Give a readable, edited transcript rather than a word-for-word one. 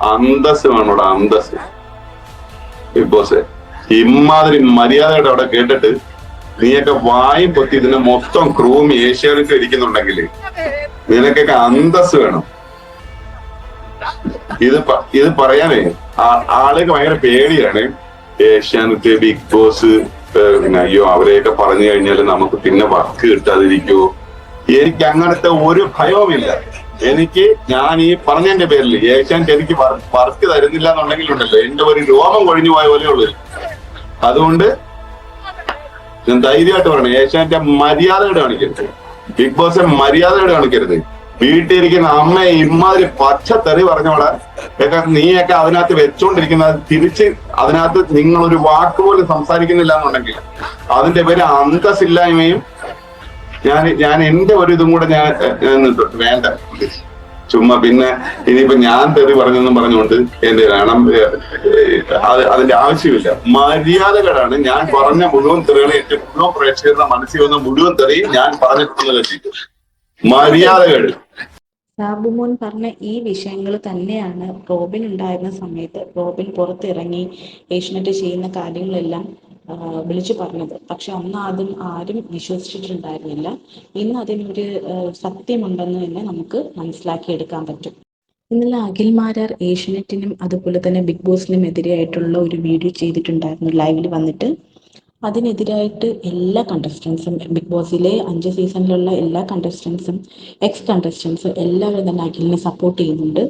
അന്തസ് വേണോടാ, അന്തസ്. Big boss ഇമാതിരി മര്യാദയുടെ അവിടെ കേട്ടിട്ട് നീയൊക്കെ വായും പൊത്തി ഇതിനെ മൊത്തം ക്രൂം ഏഷ്യാനെറ്റ് ഇരിക്കുന്നുണ്ടെങ്കിൽ നിനക്കൊക്കെ അന്തസ് വേണം. ഇത് പറയാനേ ആളുകൾക്ക് ഭയങ്കര പേടിയാണ്. ഏഷ്യാനെറ്റ്, ബിഗ് ബോസ്, അയ്യോ അവരെയൊക്കെ പറഞ്ഞു കഴിഞ്ഞാൽ നമുക്ക് പിന്നെ വർക്ക് കിട്ടാതിരിക്കുവോ? എനിക്ക് അങ്ങനത്തെ ഒരു ഭയവുമില്ല. ഞാൻ ഈ പറഞ്ഞതിന്റെ പേരിൽ ഏഷ്യാനെറ്റ് എനിക്ക് വർക്ക് തരുന്നില്ല എന്നുണ്ടെങ്കിലുണ്ടല്ലോ എന്റെ ഒരു രോമം കൊഴിഞ്ഞു പോയ പോലെ ഉള്ളു. അതുകൊണ്ട് ഞാൻ ധൈര്യമായിട്ട് പറയണം, ഏഷ്യാനെറ്റ് മര്യാദയോടെ കാണിക്കരുത്, ബിഗ് ബോസ് മര്യാദയോടെ കാണിക്കരുത്. വീട്ടിലിരിക്കുന്ന അമ്മയെ ഇമാതിരി പച്ചത്തെറി പറഞ്ഞോളെ നീയൊക്കെ അതിനകത്ത് വെച്ചോണ്ടിരിക്കുന്നത് തിരിച്ച് അതിനകത്ത് നിങ്ങളൊരു വാക്ക് പോലും സംസാരിക്കുന്നില്ല എന്നുണ്ടെങ്കിൽ അതിന്റെ പേര് അന്തസ്സില്ലായ്മയും. ഞാൻ എന്റെ ഒരു ഇതും കൂടെ ഞാൻ വേണ്ട ചുമ്മാ പിന്നെ ഇനിയിപ്പോ ഞാൻ തെറി പറഞ്ഞെന്നും പറഞ്ഞുകൊണ്ട് എന്റെ വേണം, അതിന്റെ ആവശ്യമില്ല. മര്യാദകളാണ് ഞാൻ പറഞ്ഞ മുഴുവൻ തെറികളെ എന്റെ മുഴുവൻ പ്രേക്ഷകരുടെ മനസ്സിൽ വന്ന മുഴുവൻ തെറിയും ഞാൻ പറഞ്ഞിട്ടുള്ളത്. മര്യാദകൾ. സാബുമോൻ പറഞ്ഞ ഈ വിഷയങ്ങൾ തന്നെയാണ് റോബിൻ ഉണ്ടായിരുന്ന സമയത്ത് റോബിൻ പുറത്തിറങ്ങി ഏഷ്യനെറ്റ് ചെയ്യുന്ന കാര്യങ്ങളെല്ലാം വിളിച്ചു പറഞ്ഞത്. പക്ഷെ അന്ന് ആരും വിശ്വസിച്ചിട്ടുണ്ടായിരുന്നില്ല. ഇന്ന് അതിനൊരു സത്യമുണ്ടെന്ന് തന്നെ നമുക്ക് മനസ്സിലാക്കിയെടുക്കാൻ പറ്റും. ഇന്നലെ അഖിൽമാരാർ ഏഷ്യനെറ്റിനും അതുപോലെ തന്നെ ബിഗ് ബോസിനും എതിരെയായിട്ടുള്ള ഒരു വീഡിയോ ചെയ്തിട്ടുണ്ടായിരുന്നു ലൈവിൽ വന്നിട്ട്. അതിനെതിരായിട്ട് എല്ലാ കണ്ടസ്റ്റൻസും, ബിഗ് ബോസിലെ 5 സീസണിലുള്ള എല്ലാ കണ്ടസ്റ്റൻസും, എക്സ് കണ്ടസ്റ്റൻസും എല്ലാവരും തന്നെ അഖിലിനെ സപ്പോർട്ട് ചെയ്യുന്നുണ്ട്.